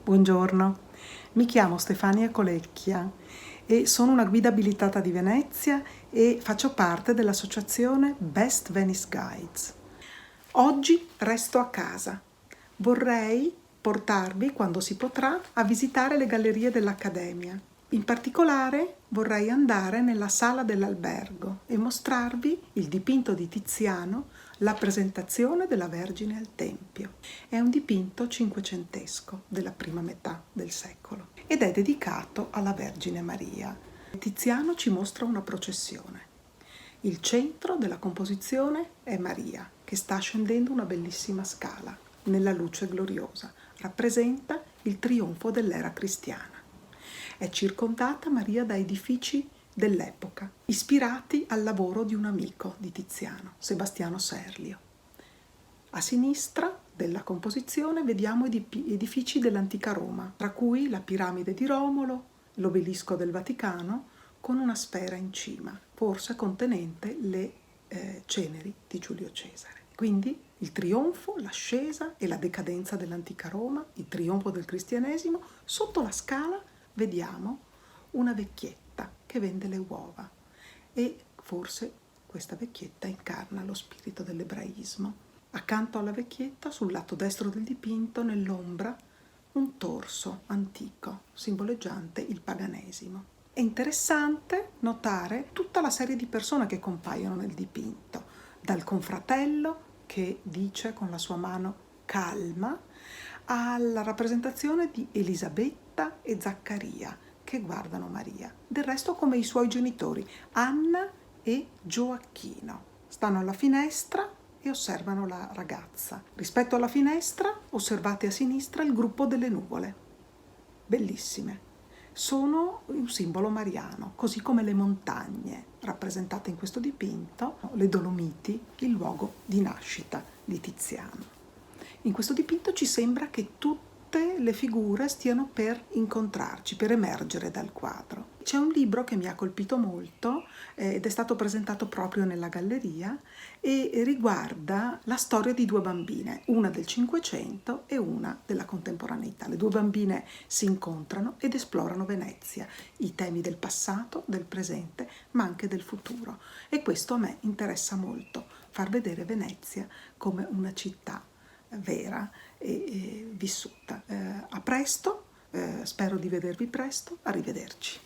Buongiorno, mi chiamo Stefania Colecchia e sono una guida abilitata di Venezia e faccio parte dell'associazione Best Venice Guides. Oggi resto a casa. Vorrei portarvi, quando si potrà, a visitare le gallerie dell'Accademia. In particolare vorrei andare nella sala dell'albergo e mostrarvi il dipinto di Tiziano, La presentazione della Vergine al Tempio. È un dipinto cinquecentesco della prima metà del secolo ed è dedicato alla Vergine Maria. Tiziano ci mostra una processione. Il centro della composizione è Maria, che sta scendendo una bellissima scala nella luce gloriosa. Rappresenta il trionfo dell'era cristiana. È circondata Maria da edifici dell'epoca, ispirati al lavoro di un amico di Tiziano, Sebastiano Serlio. A sinistra della composizione vediamo edifici dell'antica Roma, tra cui la piramide di Romolo, l'obelisco del Vaticano, con una sfera in cima, forse contenente le ceneri di Giulio Cesare. Quindi il trionfo, l'ascesa e la decadenza dell'antica Roma, il trionfo del cristianesimo. Sotto la scala vediamo una vecchietta che vende le uova e forse questa vecchietta incarna lo spirito dell'ebraismo. Accanto alla vecchietta, sul lato destro del dipinto, nell'ombra, un torso antico, simboleggiante il paganesimo. È interessante notare tutta la serie di persone che compaiono nel dipinto, dal confratello che dice con la sua mano calma, alla rappresentazione di Elisabetta e Zaccaria che guardano Maria. Del resto come i suoi genitori, Anna e Gioacchino. Stanno alla finestra e osservano la ragazza. Rispetto alla finestra osservate a sinistra il gruppo delle nuvole. Bellissime. Sono un simbolo mariano, così come le montagne rappresentate in questo dipinto, le Dolomiti, il luogo di nascita di Tiziano. In questo dipinto ci sembra che tutte le figure stiano per incontrarci, per emergere dal quadro. C'è un libro che mi ha colpito molto ed è stato presentato proprio nella galleria e riguarda la storia di due bambine, una del Cinquecento e una della contemporaneità. Le due bambine si incontrano ed esplorano Venezia, i temi del passato, del presente, ma anche del futuro. E questo a me interessa molto, far vedere Venezia come una città vera e vissuta. A presto, spero di vedervi presto, arrivederci.